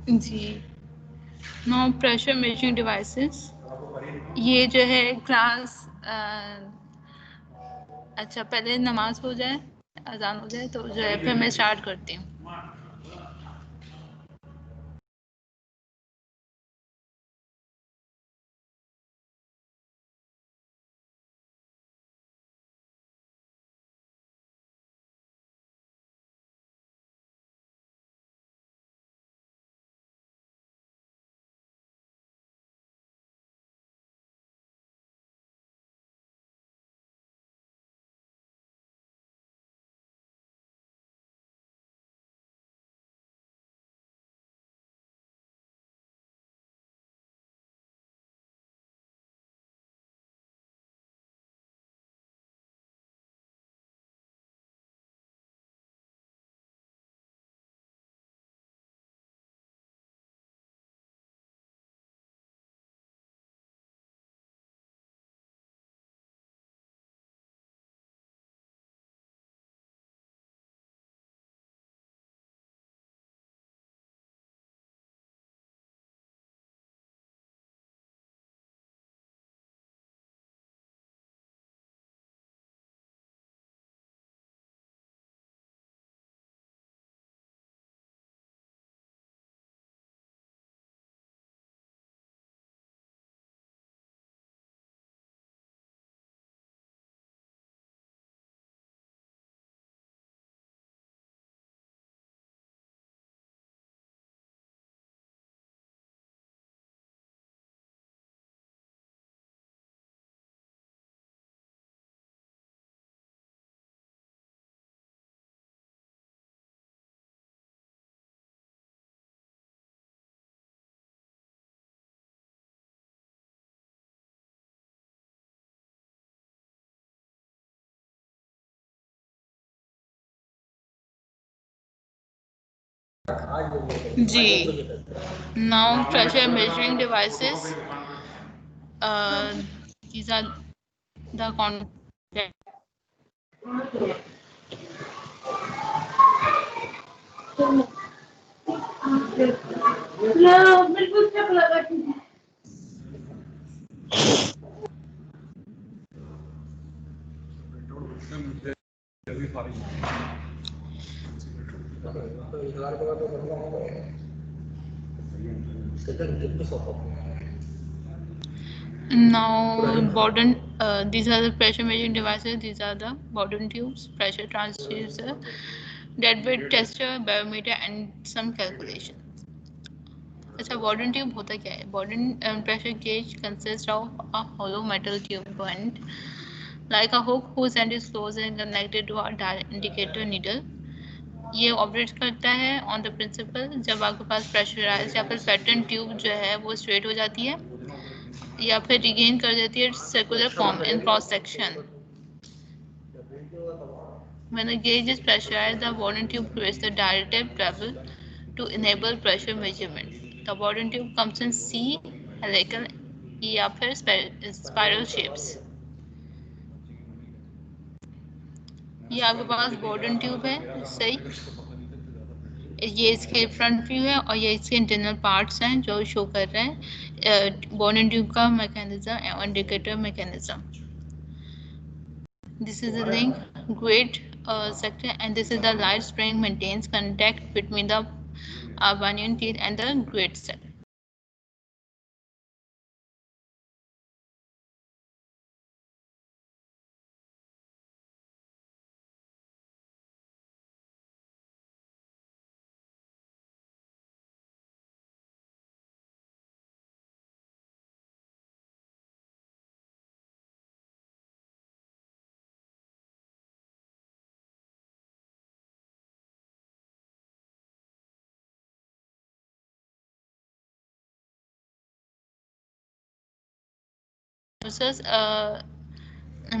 जी, now pressure measuring devices. ये जो है क्लास अच्छा पहले नमाज हो जाए, अजान हो जाए तो जो है फिर मैं स्टार्ट करती हूँ। जी, now pressure measuring devices, these are the content. Now, Borden, these are the pressure measuring devices. These are the Borden tubes, pressure transducer, deadweight tester, barometer, and some calculations. अच्छा, Borden tube होता क्या है? Borden pressure gauge consists of a hollow metal tube end like a hook whose end is closed and connected to a dial indicator needle. ये operate करता है on the principal जब आपके पास pressurise या फिर पैटर्न ट्यूब जो है वो स्ट्रेट हो जाती है या फिर रिगेन कर देती है circular form in cross section. When the gauge is pressurized, the Borden tube creates the directed travel to enable pressure measurement. The Borden tube comes in C, helical या फिर spiral shapes. ये आपके पास Borden tube है, सही. ये इसके front view है और ये इसके इंटरनल पार्ट्स हैं जो शो कर रहे हैं Borden tube का mechanism and indicator mechanism. This is the link grid sector, and this is the light spring maintains contact between the bunion teeth and the grid sector.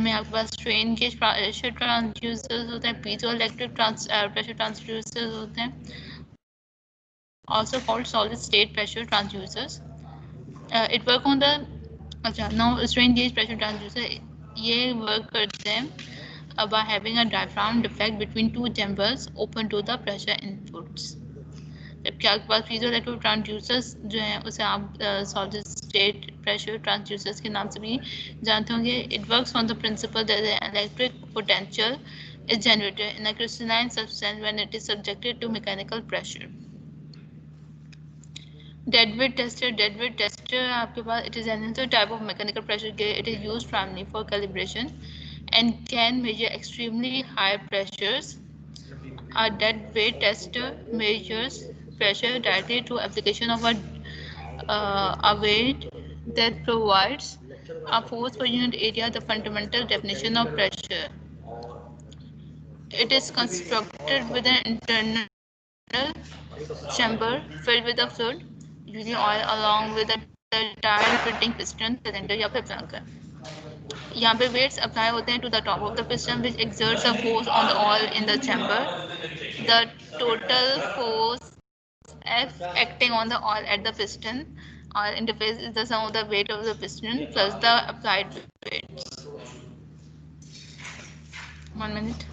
में आपके पास strain gauge pressure transducers होते हैं, piezo electric pressure transducers होते हैं, also called solid state pressure transducers. It work on the अच्छा now strain gauge pressure transducer ये work करते हैं by having a diaphragm defect between two chambers open to the pressure inputs. जबकि आपके पास piezo electrode transducers जो हैं उसे आप सॉलिड स्टेट प्रेशर ट्रांसड्यूसर्स के नाम से भी जानते होंगे. It works on the principal that the electric potential is generated in a crystalline substance when it is subjected to mechanical pressure. Deadweight tester आपके पास it is another type of mechanical pressure gauge. It is used primarily for calibration and can measure extremely high pressures. A deadweight tester measures pressure directly through application of a weight that provides a force per unit area, the fundamental definition of pressure. It is constructed with an internal chamber filled with a fluid, usually oil, along with a tire fitting piston, cylinder या फिर plunger. यहाँ पे weights apply होते हैं to the top of the piston, which exerts a force on the oil in the chamber. The total force F acting on the oil at the piston oil interface is the sum of the weight of the piston plus the applied weights. 1 minute.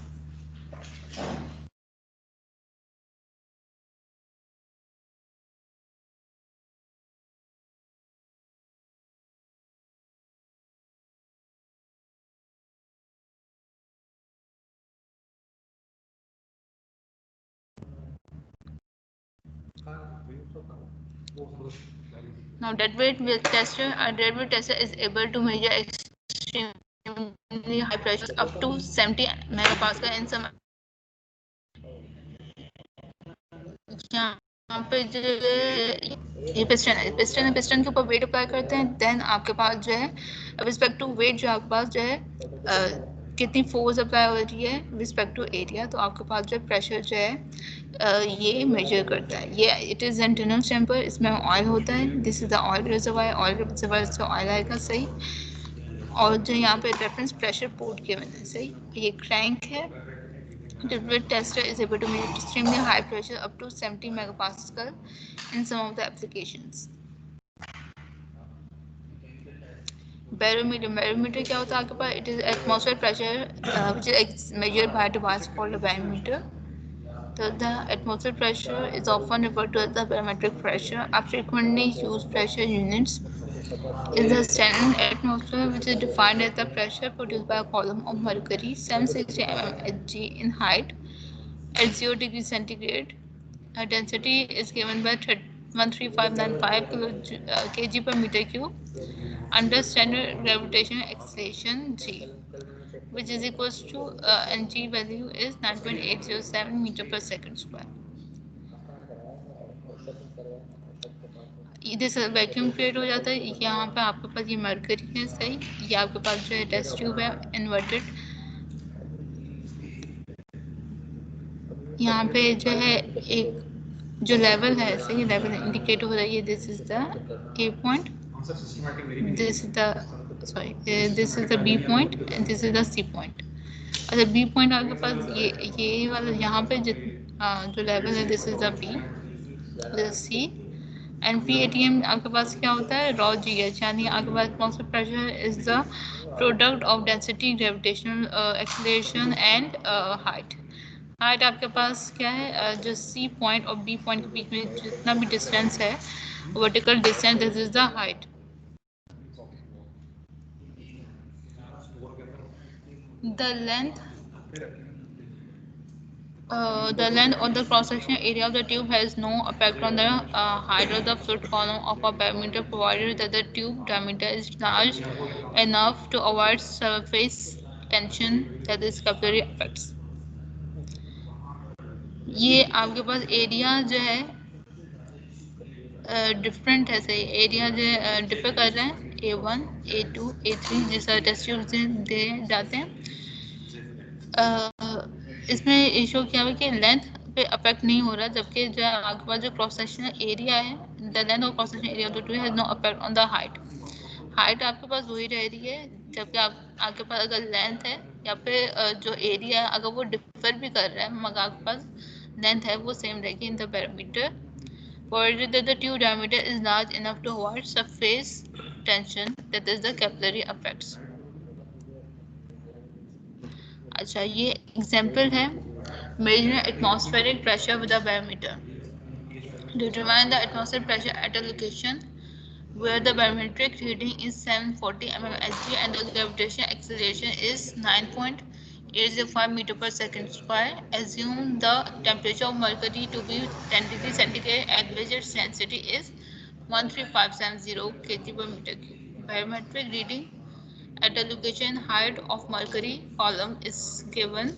Now, deadweight tester. A deadweight tester is able to measure extremely high pressures up to 70 megapascal in some. यहाँ पे जो ये piston है piston के ऊपर wait apply करते हैं. Then आपके पास जो है रिस्पेक्ट टू वेट जो आपके पास जो है कितनी फोर्स अप्लाई हो रही है रिस्पेक्ट टू एरिया, तो आपके पास जो प्रेशर जो है ये मेजर करता है. ये इट इज़ इंटरनल चैम्बर, इसमें ऑयल होता है. This is the oil reservoir. Oil reservoir से ऑयल आएगा सही. और जो यहाँ पे रेफरेंस प्रेशर पोर्ट के मैंने सही, ये क्रैंक है. Deadweight tester is able to measure extremely high pressure up to 70 megapascal in some of the applications. Barometer क्या होता है आपके पास? It is atmospheric pressure which is measured by a device called a barometer. So the atmospheric pressure is often referred to as the barometric pressure. A frequently used pressure units is the standard atmosphere, which is defined as the pressure produced by a column of mercury 760 mmHg in height at 0 degrees centigrade. Density is given by 13595 kg per meter cube under standard gravitational acceleration g, which is equals to and g value is 9.807 meter per second square. इधर से vacuum create हो जाता है. यहाँ पे आपके पास ये मरकरी है सही. ये आपके पास जो है टेस्ट ट्यूब है इन्वर्टेड. यहाँ पे जो है एक जो लेवल है सही लेवल इंडिकेट हो रही है. This is the A point, this is the sorry this is the B point and this is the C point. अच्छा बी पॉइंट आपके पास ये वाला यहाँ पे जो लेवल है this is the B, this C and PATM आपके पास क्या होता है रॉ GH, यानी आपके पास atmospheric pressure is the product of density gravitational acceleration and height. Height आपके पास क्या है जो सी पॉइंट और बी पॉइंट के बीच में जितना भी डिस्टेंस है vertical distance this is the height. The length of the cross-sectional area of the tube has no effect on the height of the fluid column of a barometer, provided that the tube diameter is large enough to avoid surface tension, that is capillary effects. ये आपके पास area जो है different है सही. Area जो है differ कर रहे हैं A1, A2, A3 जैसा टेस्ट ट्यूब दे जाते हैं. इसमें इशू क्या है कि लेंथ पे अफेक्ट नहीं हो रहा, जबकि जो आपके पास जो क्रॉस सेक्शनल एरिया है the length of cross sectional area of the tube has no effect on the height. Height आपके पास वही रह रही है, जबकि आपके पास अगर लेंथ है या फिर जो एरिया है अगर वो डिफर भी कर रहा है मगर आपके पास लेंथ है वो सेम रहेगी in the barometer, provided that the tube diameter is large enough to avoid surface tension, that is the capillary effects. अच्छा ये एग्जाम्पल है measuring atmospheric pressure with a barometer. Determine the atmospheric pressure at a location where the barometric reading is 740 mmHg and the gravitational acceleration is 9.805 meter per second square. Assume the temperature of mercury to be 10 degrees centigrade at which its density is 13570 kg per meter cube. Barometric reading at a location height of mercury column is given.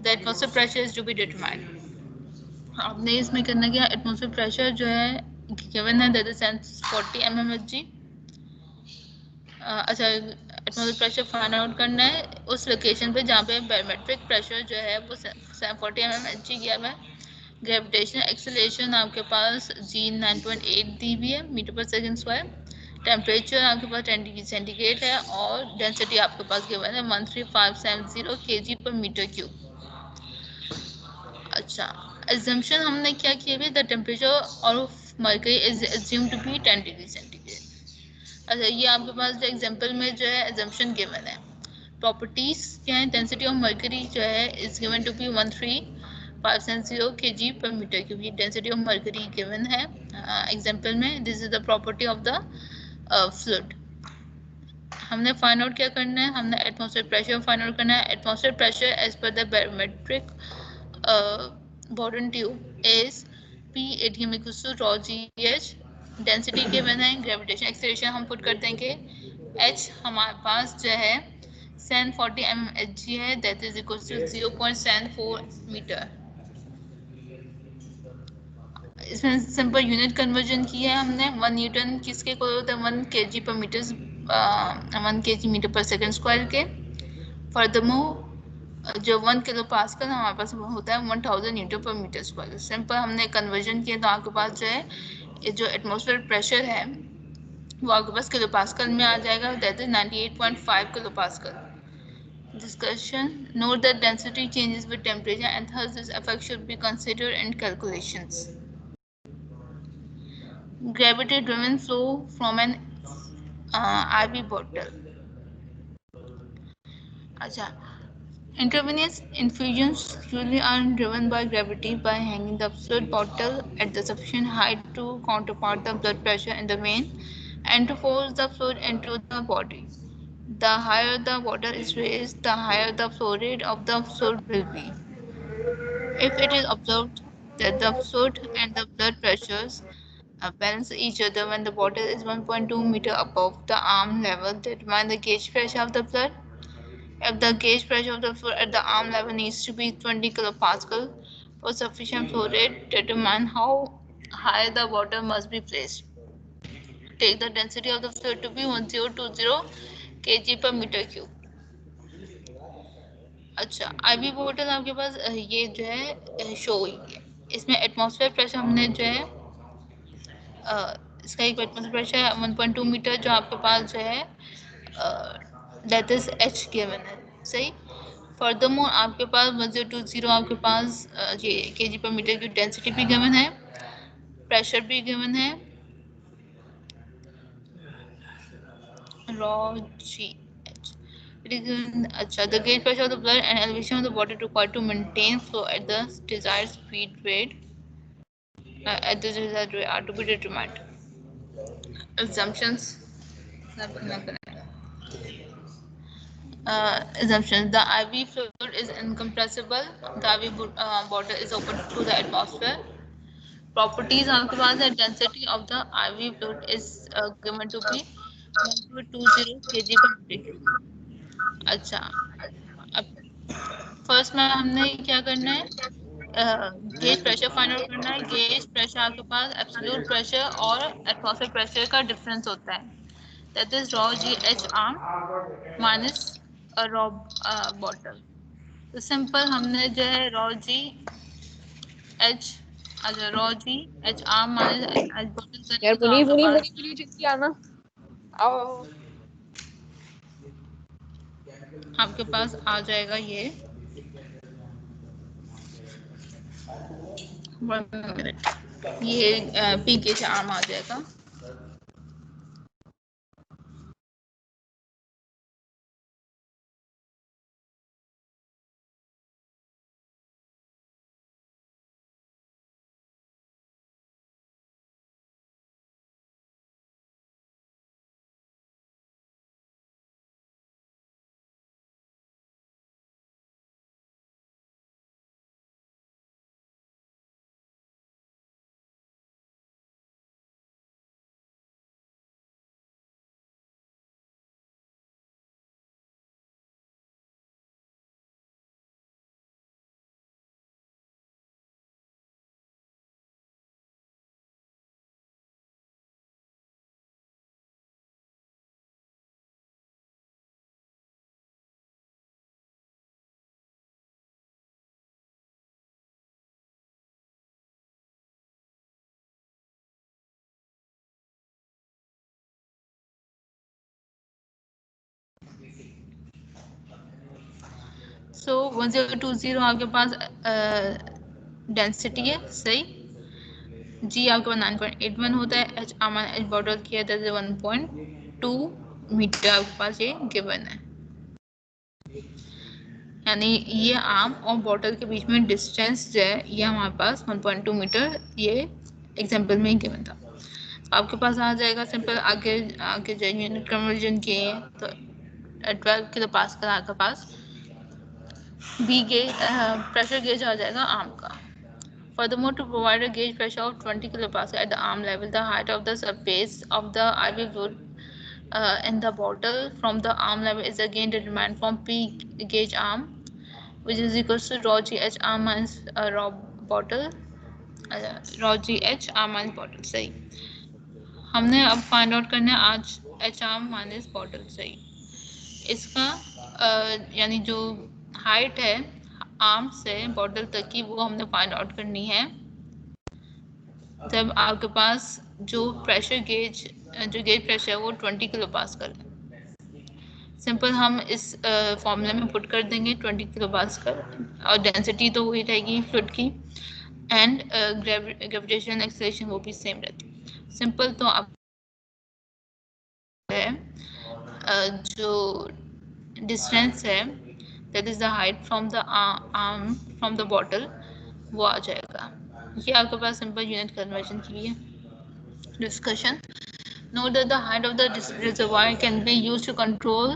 The atmospheric pressure is to be determined. आपने इसमें करना क्या, atmosphere pressure जो है given है that is 40 mmHg। अच्छा, atmosphere pressure find out करना है उस लोकेशन पे जहाँ पे बैरोमेट्रिक प्रेशर जो है वो 40 mmHg गया है। ग्रेविटेशनल एक्सेलरेशन आपके पास जी 9.8 दी हुई है मीटर पर सेकंड स्क्वायर। टेम्परेचर आपके पास 10 डिग्री सेंटीग्रेड है और डेंसिटी आपके पास गिवन है 13570 kg पर मीटर क्यूब। अच्छा, assumption हमने क्या किया है, the temperature of mercury is assumed to be 10 degree centigrade. अच्छा, ये आपके पास जो एग्जांपल में जो है assumption given है। प्रॉपर्टीज क्या है, डेंसिटी ऑफ मरकरी जो है is given to be 13570 kg per meter cube. ये डेंसिटी ऑफ मरकरी गिवन है एग्जांपल में। This is the property of the fluid. हमने फाइंड आउट क्या करना है, हमने एटमॉस्फेयर प्रेशर फाइंड आउट करना है। Atmosphere pressure as per the barometric Bourdon tube is P ATM equals to rho GH। Density given है, gravitation acceleration हम put कर देंगे। H हमारे पास जो है 740 mmHg है, that is equal to 0.74 metre. इसमें सिंपल यूनिट कन्वर्जन किया है हमने। 1 न्यूटन किसके इक्वल होता है, 1 kg पर मीटर 1 kg मीटर पर सेकंड स्क्वायर के। फर्दरमोर जो 1 किलो पास्कल हमारे पास होता है 1000 न्यूटन पर मीटर स्क्वायर। सिंपल हमने कन्वर्जन किया तो आपके पास जो है जो एटमॉस्फेयर प्रेशर है वो आपके पास किलो पास्कल में आ जाएगा, that is 98.5 kilo pascal. Discussion: Note that density changes with temperature and thus this effect should be considered in calculations. Gravity driven flow from an IV bottle. अच्छा, intravenous infusions usually are driven by gravity by hanging the fluid bottle at the sufficient height to counterpart the blood pressure in the vein and to force the fluid into the body. The higher the water is raised, the higher the flow rate of the fluid will be. If it is observed that the fluid and the blood pressures balance each other when the water is 1.2 meter above the arm level, determine the gauge pressure of the blood. If the gauge pressure of the fluid at the arm level needs to be 20 kilopascal for sufficient flow rate, determine how high the water must be placed. Take the density of the fluid to be 1020 kg per meter cube. अच्छा, ivy बोतल आपके पास ये जो है show हुई है। इसमें एटमॉस्फेयर प्रेशर हमने जो है इसका एक एटमॉस्फेयर प्रेशर है 1.2 मीटर जो आपके पास जो है दैट इज एच गिवन है, सही। फर्दरमोर आपके पास 1020 आपके पास ये केजी पर मीटर की डेंसिटी भी गिवन है, प्रेशर भी गिवन है, रॉ जी एच। अच्छा, the gauge pressure of the blood and elevation of the water required to maintain flow at the desired speed rate at the desired rate are to be determined. Assumptions. Assumptions: the IV fluid is incompressible, the IV bottle is open to the atmosphere. Properties आपके पास है, density of the IV fluid is given to be 1220 kg per meter. अच्छा, अब first में हमने क्या करना है, gauge pressure find out करना है। गेज प्रेशर आपके पास एब्सोल्यूट प्रेशर और एटमॉस्फेयर प्रेशर का डिफरेंस होता है, that is raw ji H arm minus raw bottle. तो सिंपल हमने जो है रॉ जी एच, अच्छा रॉ जी H arm minus H bottle यार करेंगे तो मुनी आपके मुनी पास मुनी मुनी जल्दी आना। आओ आपके पास आ जाएगा ये 1 मिनट, ये पी के आर्म आ जाएगा। सो 1020 आपके पास डेंसिटी है, सही। जी आपके पास 9.81 होता है, एच आम एच बॉटल किया था 1.2 मीटर आपके पास ये गिवन है। यानी ये आम और बॉटल के बीच में डिस्टेंस जो है ये हमारे पास 1.2 मीटर ये एग्जांपल में ही गिवन था। तो आपके पास आ जाएगा सिंपल। आगे आगे जो यूनिट कन्वर्जन किए तो 12 किलो पास्कल आपके पास बी गेज प्रेशर गेज आ जाएगा आर्म का। Furthermore, to provide a gauge pressure of 20 kilopascal at the arm level, the height of the surface of the IV fluid in the bottle from the arm level is again determined from P gauge arm, which is equals to rho GH arm minus rho bottle, rho GH arm minus bottle। सही। हमने अब find out करना है आज H arm minus bottle. सही। इसका यानी जो हाइट है आर्म से बॉटल तक की वो हमने फाइंड आउट करनी है जब आपके पास जो प्रेशर गेज जो गेज प्रेशर है वो 20 किलो पास्कल है। सिंपल हम इस फॉर्मूले में पुट कर देंगे 20 किलो पास्कल और डेंसिटी तो वही रहेगी फ्लूइड की एंड ग्रेविटेशन एक्सेलरेशन वो भी सेम रहती। सिंपल तो आप है जो डिस्टेंस है that is the height from the arm from the bottle वो आ जाएगा। ये आपके पास सिंपल यूनिट कन्वर्जन के लिए discussion. Note that the height of the reservoir can be used to control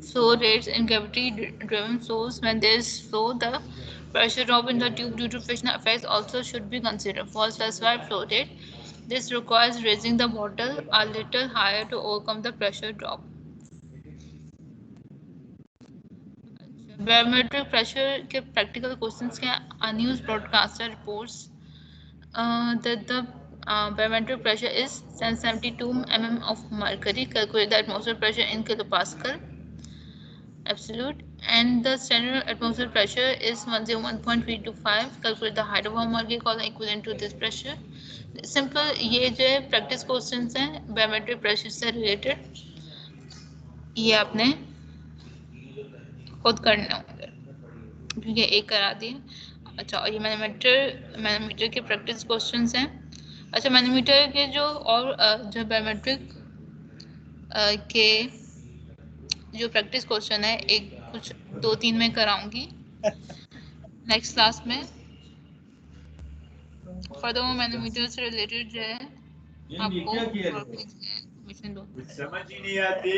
flow rates in gravity-driven flows. When there is flow, the pressure drop in the tube due to frictional effects also should be considered. For specified flow rate, this requires raising the bottle a little higher to overcome the pressure drop. Barometric pressure के practical questions के unused broadcaster reports that the barometric pressure is 772 mm of mercury. Calculate the atmospheric pressure in kilopascal absolute, and the standard atmospheric pressure is 101.325. Calculate the height of a mercury column equivalent to this pressure. Simple ये जो है practice questions हैं barometric pressure से related, ये आपने खुद करने होंगे क्योंकि एक करा दिए। अच्छा, और ये मैनोमीटर के प्रैक्टिस क्वेश्चंस हैं। अच्छा, मैनोमीटर के जो और जो बायोमेट्रिक के जो प्रैक्टिस क्वेश्चन है एक कुछ 2-3 में कराऊंगी नेक्स्ट क्लास में। फर्दर मैनोमीटर से रिलेटेड जो है आपको इन्फॉर्मेशन दो। समझ ही नहीं आती।